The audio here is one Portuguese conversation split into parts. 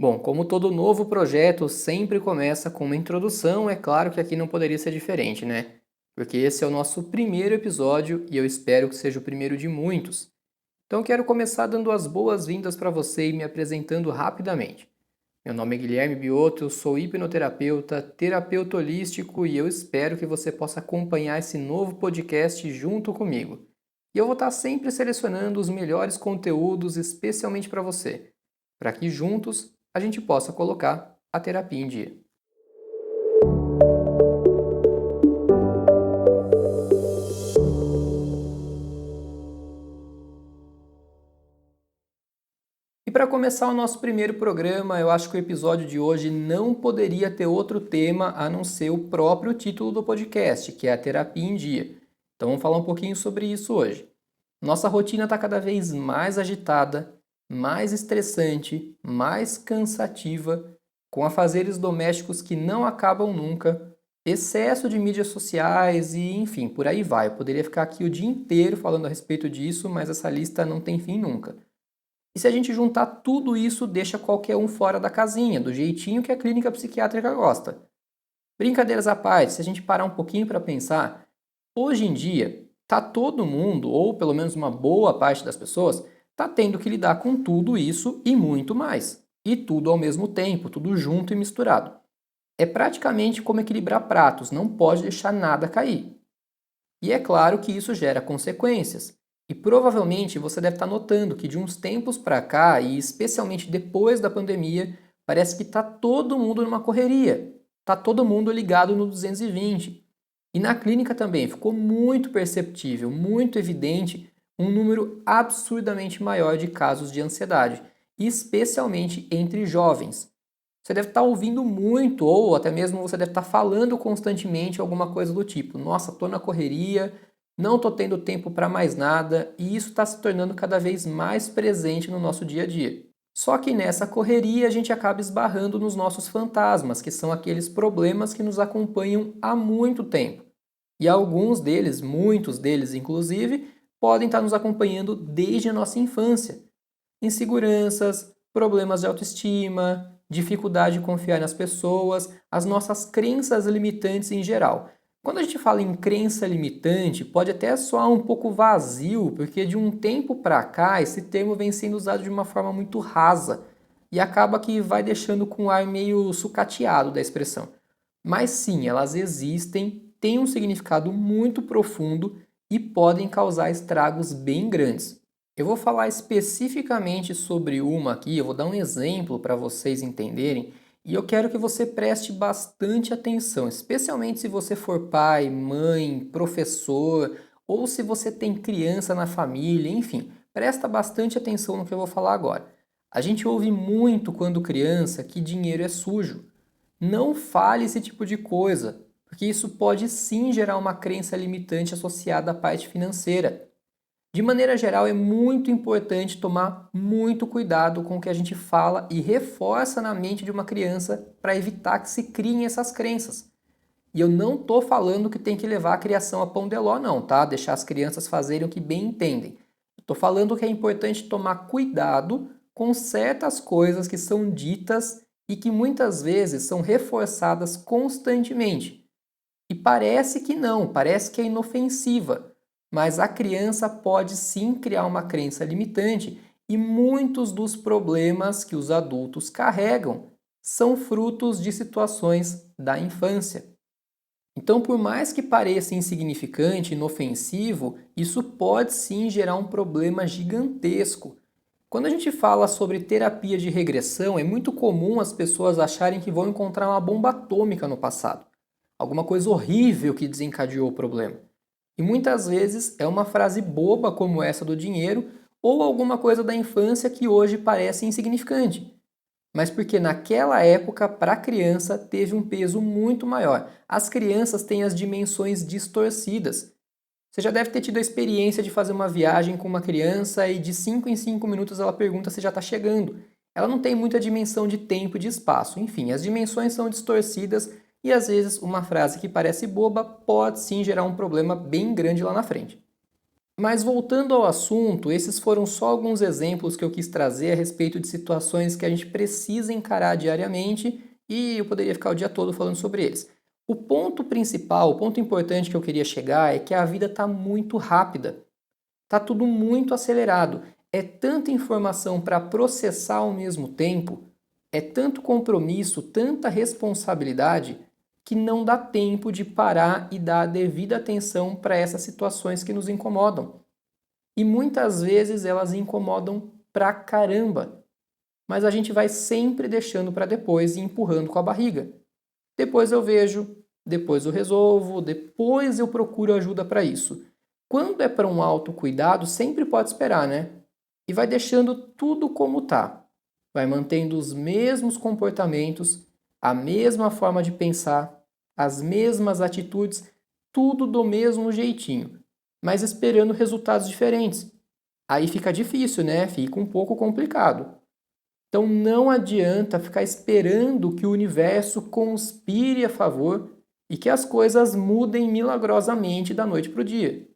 Bom, como todo novo projeto sempre começa com uma introdução, é claro que aqui não poderia ser diferente, né? Porque esse é o nosso primeiro episódio e eu espero que seja o primeiro de muitos. Então eu quero começar dando as boas-vindas para você e me apresentando rapidamente. Meu nome é Guilherme Biotto, eu sou hipnoterapeuta, terapeuta holístico e eu espero que você possa acompanhar esse novo podcast junto comigo. E eu vou estar sempre selecionando os melhores conteúdos especialmente para você, para que juntos a gente possa colocar a terapia em dia. E para começar o nosso primeiro programa, eu acho que o episódio de hoje não poderia ter outro tema a não ser o próprio título do podcast, que é a terapia em dia. Então vamos falar um pouquinho sobre isso hoje. Nossa rotina está cada vez mais agitada, mais estressante, mais cansativa, com afazeres domésticos que não acabam nunca, excesso de mídias sociais e, enfim, por aí vai. Eu poderia ficar aqui o dia inteiro falando a respeito disso, mas essa lista não tem fim nunca. E se a gente juntar tudo isso, deixa qualquer um fora da casinha, do jeitinho que a clínica psiquiátrica gosta. Brincadeiras à parte, se a gente parar um pouquinho para pensar, hoje em dia, tá todo mundo, ou pelo menos uma boa parte das pessoas, tá tendo que lidar com tudo isso e muito mais. E tudo ao mesmo tempo, tudo junto e misturado. É praticamente como equilibrar pratos, não pode deixar nada cair. E é claro que isso gera consequências. E provavelmente você deve estar notando que de uns tempos para cá, e especialmente depois da pandemia, parece que está todo mundo numa correria. Está todo mundo ligado no 220. E na clínica também ficou muito perceptível, muito evidente, um número absurdamente maior de casos de ansiedade, especialmente entre jovens. Você deve estar ouvindo muito, ou até mesmo você deve estar falando constantemente alguma coisa do tipo: nossa, estou na correria, não estou tendo tempo para mais nada, e isso está se tornando cada vez mais presente no nosso dia a dia. Só que nessa correria a gente acaba esbarrando nos nossos fantasmas, que são aqueles problemas que nos acompanham há muito tempo. E alguns deles, muitos deles inclusive, podem estar nos acompanhando desde a nossa infância. Inseguranças, problemas de autoestima, dificuldade de confiar nas pessoas, as nossas crenças limitantes em geral. Quando a gente fala em crença limitante, pode até soar um pouco vazio, porque de um tempo para cá esse termo vem sendo usado de uma forma muito rasa e acaba que vai deixando com um ar meio sucateado da expressão. Mas sim, elas existem, têm um significado muito profundo e podem causar estragos bem grandes. Eu vou falar especificamente sobre uma aqui, eu vou dar um exemplo para vocês entenderem, e eu quero que você preste bastante atenção, especialmente se você for pai, mãe, professor, ou se você tem criança na família, enfim, presta bastante atenção no que eu vou falar agora. A gente ouve muito quando criança que dinheiro é sujo. Não fale esse tipo de coisa, porque isso pode sim gerar uma crença limitante associada à parte financeira. De maneira geral, é muito importante tomar muito cuidado com o que a gente fala e reforça na mente de uma criança para evitar que se criem essas crenças. E eu não estou falando que tem que levar a criação a pão de ló, não, tá? Deixar as crianças fazerem o que bem entendem. Estou falando que é importante tomar cuidado com certas coisas que são ditas e que muitas vezes são reforçadas constantemente. E parece que não, parece que é inofensiva, mas a criança pode sim criar uma crença limitante e muitos dos problemas que os adultos carregam são frutos de situações da infância. Então, por mais que pareça insignificante, inofensivo, isso pode sim gerar um problema gigantesco. Quando a gente fala sobre terapia de regressão, é muito comum as pessoas acharem que vão encontrar uma bomba atômica no passado, alguma coisa horrível que desencadeou o problema. E muitas vezes é uma frase boba como essa do dinheiro ou alguma coisa da infância que hoje parece insignificante, mas porque naquela época, para a criança, teve um peso muito maior. As crianças têm as dimensões distorcidas. Você já deve ter tido a experiência de fazer uma viagem com uma criança e de 5 em 5 minutos ela pergunta se já está chegando. Ela não tem muita dimensão de tempo e de espaço. Enfim, as dimensões são distorcidas e às vezes uma frase que parece boba pode sim gerar um problema bem grande lá na frente. Mas voltando ao assunto, esses foram só alguns exemplos que eu quis trazer a respeito de situações que a gente precisa encarar diariamente e eu poderia ficar o dia todo falando sobre eles. O ponto principal, o ponto importante que eu queria chegar é que a vida está muito rápida, está tudo muito acelerado. É tanta informação para processar ao mesmo tempo, é tanto compromisso, tanta responsabilidade, que não dá tempo de parar e dar a devida atenção para essas situações que nos incomodam. E muitas vezes elas incomodam pra caramba, mas a gente vai sempre deixando para depois e empurrando com a barriga. Depois eu vejo, depois eu resolvo, depois eu procuro ajuda para isso. Quando é para um autocuidado, sempre pode esperar, né? E vai deixando tudo como tá. Vai mantendo os mesmos comportamentos, a mesma forma de pensar, as mesmas atitudes, tudo do mesmo jeitinho, mas esperando resultados diferentes. Aí fica difícil, né? Fica um pouco complicado. Então não adianta ficar esperando que o universo conspire a favor e que as coisas mudem milagrosamente da noite para o dia.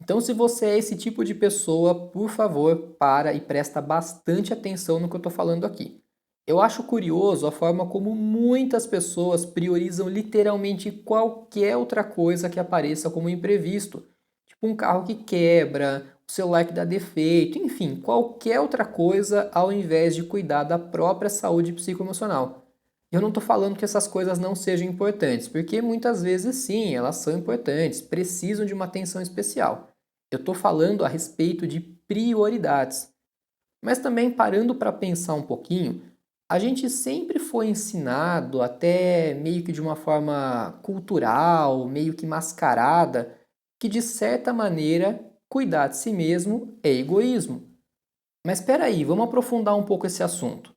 Então, se você é esse tipo de pessoa, por favor, para e presta bastante atenção no que eu estou falando aqui. Eu acho curioso a forma como muitas pessoas priorizam literalmente qualquer outra coisa que apareça como imprevisto. Tipo um carro que quebra, o celular que dá defeito, enfim, qualquer outra coisa ao invés de cuidar da própria saúde psicoemocional. Eu não estou falando que essas coisas não sejam importantes, porque muitas vezes sim, elas são importantes, precisam de uma atenção especial. Eu estou falando a respeito de prioridades. Mas também parando para pensar um pouquinho, a gente sempre foi ensinado, até meio que de uma forma cultural, meio que mascarada, que de certa maneira cuidar de si mesmo é egoísmo. Mas espera aí, vamos aprofundar um pouco esse assunto.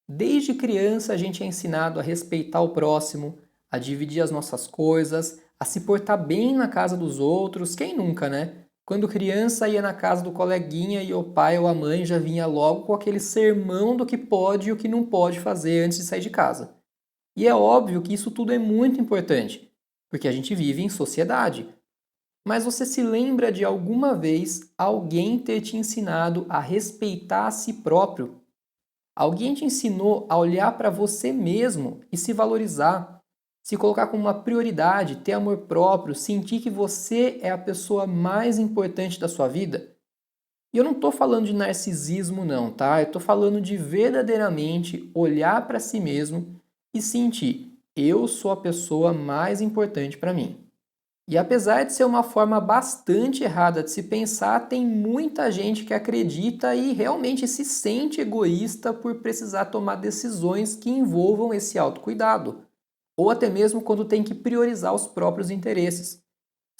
Desde criança a gente é ensinado a respeitar o próximo, a dividir as nossas coisas, a se portar bem na casa dos outros, quem nunca, né? Quando criança ia na casa do coleguinha e o pai ou a mãe já vinha logo com aquele sermão do que pode e o que não pode fazer antes de sair de casa. E é óbvio que isso tudo é muito importante, porque a gente vive em sociedade. Mas você se lembra de alguma vez alguém ter te ensinado a respeitar a si próprio? Alguém te ensinou a olhar para você mesmo e se valorizar, se colocar como uma prioridade, ter amor próprio, sentir que você é a pessoa mais importante da sua vida? E eu não estou falando de narcisismo não, tá? Eu estou falando de verdadeiramente olhar para si mesmo e sentir, eu sou a pessoa mais importante para mim. E apesar de ser uma forma bastante errada de se pensar, tem muita gente que acredita e realmente se sente egoísta por precisar tomar decisões que envolvam esse autocuidado, ou até mesmo quando tem que priorizar os próprios interesses.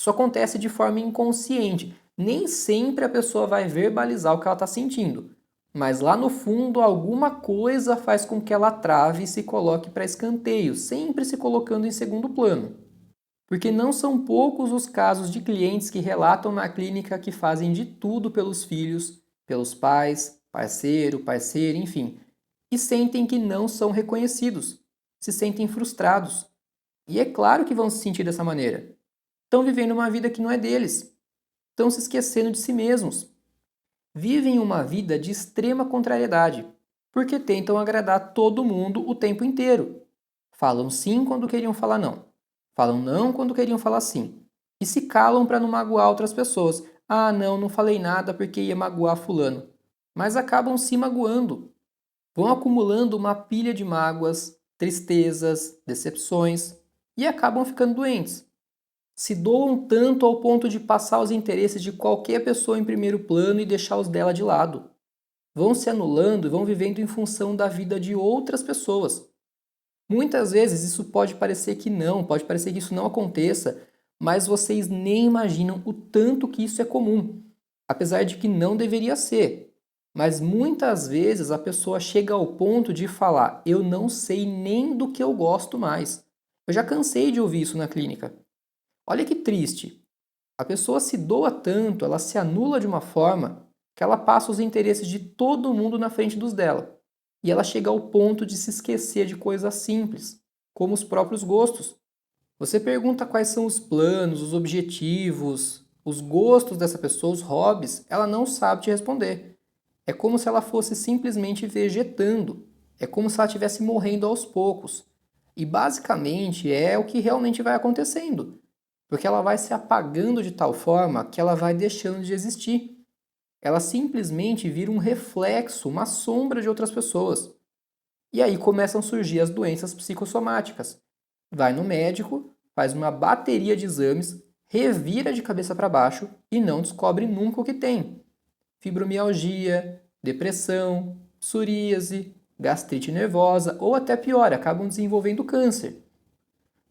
Isso acontece de forma inconsciente. Nem sempre a pessoa vai verbalizar o que ela está sentindo, mas lá no fundo alguma coisa faz com que ela trave e se coloque para escanteio, sempre se colocando em segundo plano. Porque não são poucos os casos de clientes que relatam na clínica que fazem de tudo pelos filhos, pelos pais, parceiro, parceira, enfim, e sentem que não são reconhecidos, se sentem frustrados. E é claro que vão se sentir dessa maneira. Estão vivendo uma vida que não é deles, estão se esquecendo de si mesmos. Vivem uma vida de extrema contrariedade, porque tentam agradar todo mundo o tempo inteiro. Falam sim quando queriam falar não. Falam não quando queriam falar sim. E se calam para não magoar outras pessoas. Ah, não, não falei nada porque ia magoar fulano. Mas acabam se magoando. Vão acumulando uma pilha de mágoas, tristezas, decepções e acabam ficando doentes. Se doam tanto ao ponto de passar os interesses de qualquer pessoa em primeiro plano e deixar os dela de lado. Vão se anulando e vão vivendo em função da vida de outras pessoas. Muitas vezes isso pode parecer que não, pode parecer que isso não aconteça, mas vocês nem imaginam o tanto que isso é comum, apesar de que não deveria ser. Mas muitas vezes a pessoa chega ao ponto de falar: eu não sei nem do que eu gosto mais. Eu já cansei de ouvir isso na clínica. Olha que triste. A pessoa se doa tanto, ela se anula de uma forma que ela passa os interesses de todo mundo na frente dos dela. E ela chega ao ponto de se esquecer de coisas simples, como os próprios gostos. Você pergunta quais são os planos, os objetivos, os gostos dessa pessoa, os hobbies, ela não sabe te responder. É como se ela fosse simplesmente vegetando. É como se ela estivesse morrendo aos poucos. E basicamente é o que realmente vai acontecendo. Porque ela vai se apagando de tal forma que ela vai deixando de existir. Ela simplesmente vira um reflexo, uma sombra de outras pessoas. E aí começam a surgir as doenças psicossomáticas. Vai no médico, faz uma bateria de exames, revira de cabeça para baixo e não descobre nunca o que tem. Fibromialgia, depressão, psoríase, gastrite nervosa ou até pior, acabam desenvolvendo câncer.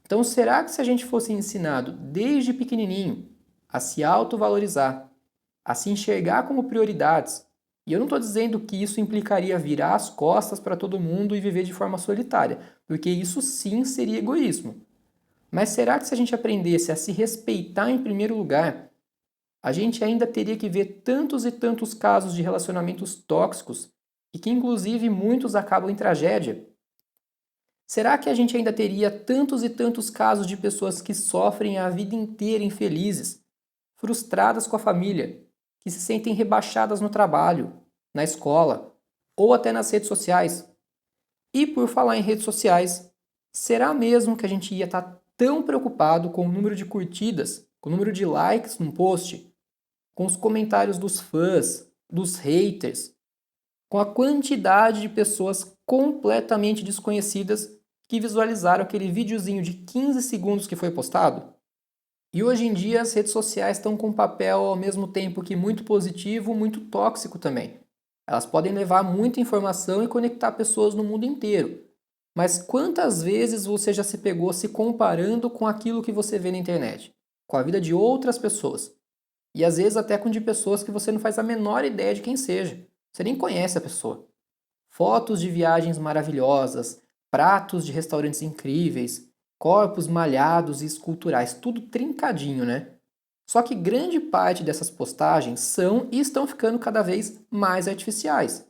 Então, será que se a gente fosse ensinado desde pequenininho a se autovalorizar, a se enxergar como prioridades, e eu não estou dizendo que isso implicaria virar as costas para todo mundo e viver de forma solitária, porque isso sim seria egoísmo. Mas será que se a gente aprendesse a se respeitar em primeiro lugar, a gente ainda teria que ver tantos e tantos casos de relacionamentos tóxicos e que inclusive muitos acabam em tragédia? Será que a gente ainda teria tantos e tantos casos de pessoas que sofrem a vida inteira infelizes, frustradas com a família, que se sentem rebaixadas no trabalho, na escola ou até nas redes sociais? E por falar em redes sociais, será mesmo que a gente ia estar tão preocupado com o número de curtidas, com o número de likes num post, com os comentários dos fãs, dos haters, com a quantidade de pessoas completamente desconhecidas que visualizaram aquele videozinho de 15 segundos que foi postado? E hoje em dia as redes sociais estão com um papel ao mesmo tempo que muito positivo, muito tóxico também. Elas podem levar muita informação e conectar pessoas no mundo inteiro. Mas quantas vezes você já se pegou se comparando com aquilo que você vê na internet? Com a vida de outras pessoas? E às vezes até com de pessoas que você não faz a menor ideia de quem seja. Você nem conhece a pessoa. Fotos de viagens maravilhosas, pratos de restaurantes incríveis, corpos malhados e esculturais, tudo trincadinho, né? Só que grande parte dessas postagens são e estão ficando cada vez mais artificiais.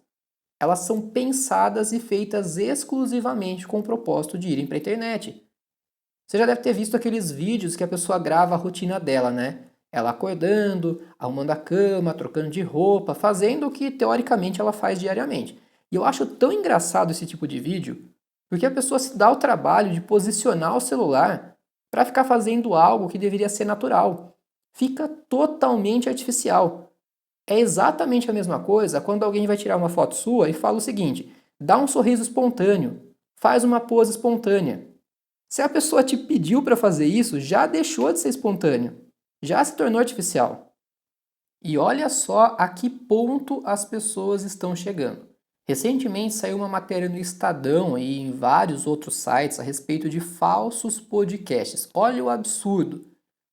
Elas são pensadas e feitas exclusivamente com o propósito de irem para a internet. Você já deve ter visto aqueles vídeos que a pessoa grava a rotina dela, né? Ela acordando, arrumando a cama, trocando de roupa, fazendo o que teoricamente ela faz diariamente. E eu acho tão engraçado esse tipo de vídeo, porque a pessoa se dá o trabalho de posicionar o celular para ficar fazendo algo que deveria ser natural. Fica totalmente artificial. É exatamente a mesma coisa quando alguém vai tirar uma foto sua e fala o seguinte: dá um sorriso espontâneo, faz uma pose espontânea. Se a pessoa te pediu para fazer isso, já deixou de ser espontâneo, já se tornou artificial. E olha só a que ponto as pessoas estão chegando. Recentemente saiu uma matéria no Estadão e em vários outros sites a respeito de falsos podcasts. Olha o absurdo.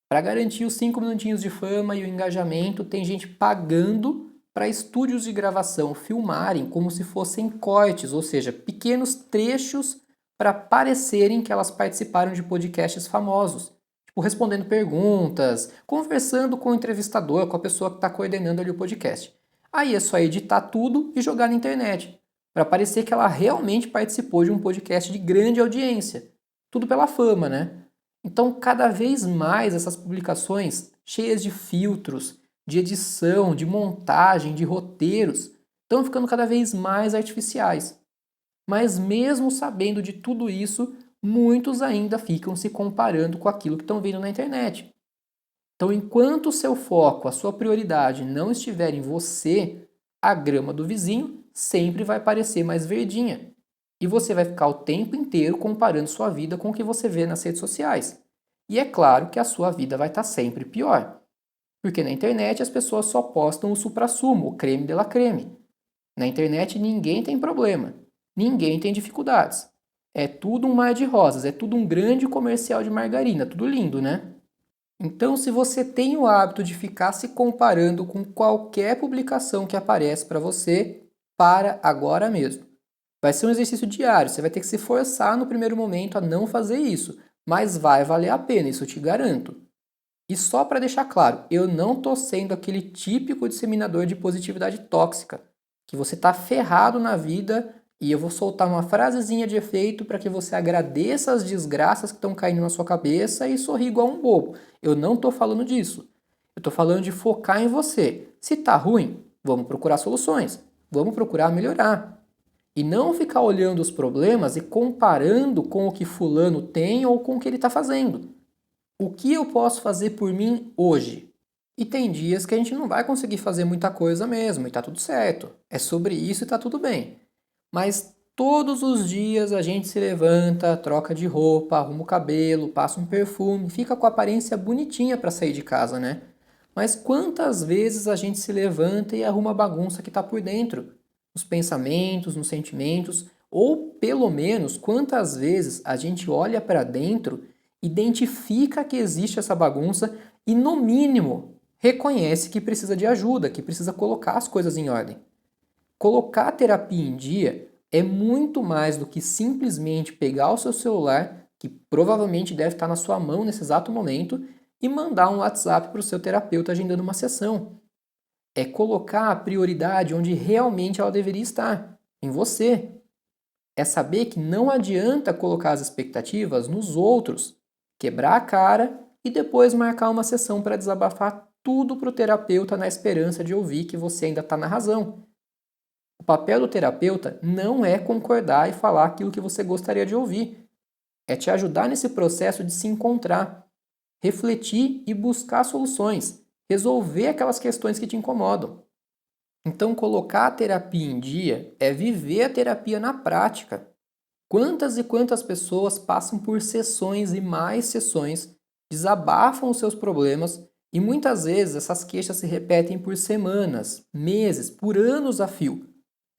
Para garantir os 5 minutinhos de fama e o engajamento, tem gente pagando para estúdios de gravação filmarem como se fossem cortes, ou seja, pequenos trechos para parecerem que elas participaram de podcasts famosos. Tipo, respondendo perguntas, conversando com o entrevistador, com a pessoa que está coordenando ali o podcast. Aí é só editar tudo e jogar na internet, para parecer que ela realmente participou de um podcast de grande audiência. Tudo pela fama, né? Então, cada vez mais essas publicações cheias de filtros, de edição, de montagem, de roteiros, estão ficando cada vez mais artificiais. Mas mesmo sabendo de tudo isso, muitos ainda ficam se comparando com aquilo que estão vendo na internet. Então, enquanto o seu foco, a sua prioridade não estiver em você, a grama do vizinho sempre vai parecer mais verdinha. E você vai ficar o tempo inteiro comparando sua vida com o que você vê nas redes sociais. E é claro que a sua vida vai estar sempre pior. Porque na internet as pessoas só postam o suprassumo, o creme de la creme. Na internet ninguém tem problema, ninguém tem dificuldades. É tudo um mar de rosas, é tudo um grande comercial de margarina, tudo lindo, né? Então, se você tem o hábito de ficar se comparando com qualquer publicação que aparece para você, para agora mesmo. Vai ser um exercício diário, você vai ter que se forçar no primeiro momento a não fazer isso, mas vai valer a pena, isso eu te garanto. E só para deixar claro, eu não estou sendo aquele típico disseminador de positividade tóxica, que você está ferrado na vida e eu vou soltar uma frasezinha de efeito para que você agradeça as desgraças que estão caindo na sua cabeça e sorri igual um bobo. Eu não estou falando disso. Eu estou falando de focar em você. Se tá ruim, vamos procurar soluções, vamos procurar melhorar. E não ficar olhando os problemas e comparando com o que fulano tem ou com o que ele está fazendo. O que eu posso fazer por mim hoje? E tem dias que a gente não vai conseguir fazer muita coisa mesmo, e tá tudo certo. É sobre isso e tá tudo bem. Mas todos os dias a gente se levanta, troca de roupa, arruma o cabelo, passa um perfume, fica com a aparência bonitinha para sair de casa, né? Mas quantas vezes a gente se levanta e arruma a bagunça que tá por dentro? Nos pensamentos, nos sentimentos, ou pelo menos quantas vezes a gente olha para dentro, identifica que existe essa bagunça e, no mínimo, reconhece que precisa de ajuda, que precisa colocar as coisas em ordem. Colocar a terapia em dia é muito mais do que simplesmente pegar o seu celular, que provavelmente deve estar na sua mão nesse exato momento, e mandar um WhatsApp para o seu terapeuta agendando uma sessão. É colocar a prioridade onde realmente ela deveria estar, em você. É saber que não adianta colocar as expectativas nos outros, quebrar a cara e depois marcar uma sessão para desabafar tudo para o terapeuta na esperança de ouvir que você ainda está na razão. O papel do terapeuta não é concordar e falar aquilo que você gostaria de ouvir. É te ajudar nesse processo de se encontrar, refletir e buscar soluções, resolver aquelas questões que te incomodam. Então, colocar a terapia em dia é viver a terapia na prática. Quantas e quantas pessoas passam por sessões e mais sessões, desabafam os seus problemas e muitas vezes essas queixas se repetem por semanas, meses, por anos a fio.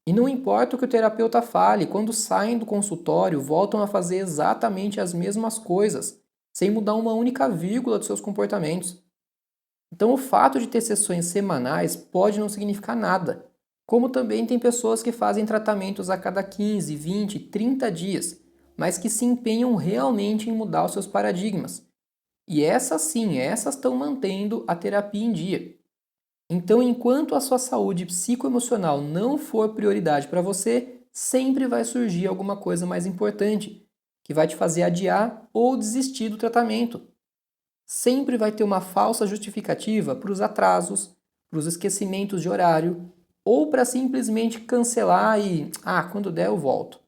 E não importa o que o terapeuta fale, quando saem do consultório, voltam a fazer exatamente as mesmas coisas, sem mudar uma única vírgula dos seus comportamentos. Então, o fato de ter sessões semanais pode não significar nada, como também tem pessoas que fazem tratamentos a cada 15, 20, 30 dias, mas que se empenham realmente em mudar os seus paradigmas. E essas sim, essas estão mantendo a terapia em dia. Então, enquanto a sua saúde psicoemocional não for prioridade para você, sempre vai surgir alguma coisa mais importante, que vai te fazer adiar ou desistir do tratamento. Sempre vai ter uma falsa justificativa para os atrasos, para os esquecimentos de horário, ou para simplesmente cancelar e, quando der eu volto.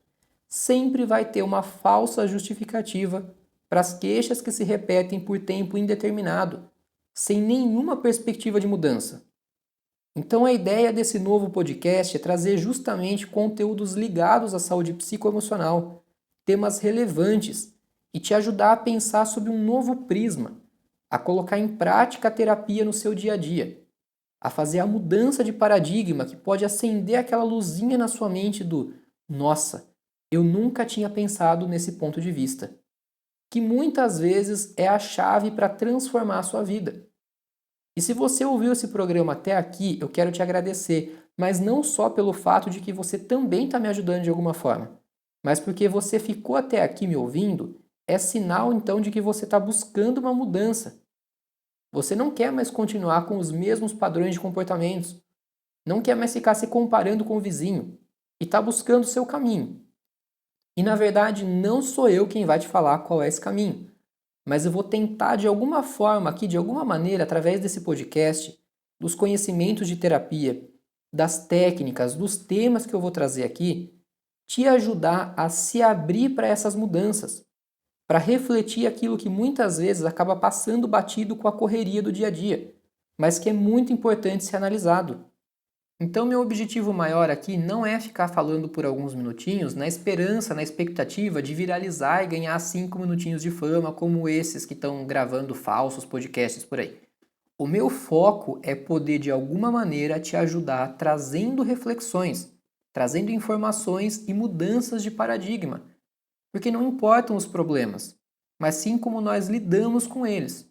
Sempre vai ter uma falsa justificativa para as queixas que se repetem por tempo indeterminado, sem nenhuma perspectiva de mudança. Então a ideia desse novo podcast é trazer justamente conteúdos ligados à saúde psicoemocional, temas relevantes e te ajudar a pensar sob um novo prisma, a colocar em prática a terapia no seu dia a dia, a fazer a mudança de paradigma que pode acender aquela luzinha na sua mente do nossa, eu nunca tinha pensado nesse ponto de vista, que muitas vezes é a chave para transformar a sua vida. E se você ouviu esse programa até aqui, eu quero te agradecer, mas não só pelo fato de que você também está me ajudando de alguma forma, mas porque você ficou até aqui me ouvindo, é sinal então de que você está buscando uma mudança. Você não quer mais continuar com os mesmos padrões de comportamentos, não quer mais ficar se comparando com o vizinho e está buscando o seu caminho. E na verdade, não sou eu quem vai te falar qual é esse caminho, mas eu vou tentar de alguma forma aqui, de alguma maneira, através desse podcast, dos conhecimentos de terapia, das técnicas, dos temas que eu vou trazer aqui, te ajudar a se abrir para essas mudanças, para refletir aquilo que muitas vezes acaba passando batido com a correria do dia a dia, mas que é muito importante ser analisado. Então, meu objetivo maior aqui não é ficar falando por alguns minutinhos na esperança, na expectativa de viralizar e ganhar 5 minutinhos de fama como esses que estão gravando falsos podcasts por aí. O meu foco é poder de alguma maneira te ajudar trazendo reflexões, trazendo informações e mudanças de paradigma. Porque não importam os problemas, mas sim como nós lidamos com eles.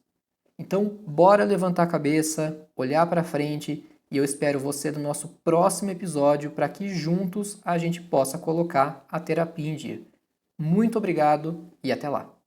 Então, bora levantar a cabeça, olhar para frente e eu espero você no nosso próximo episódio para que juntos a gente possa colocar a terapia em dia. Muito obrigado e até lá!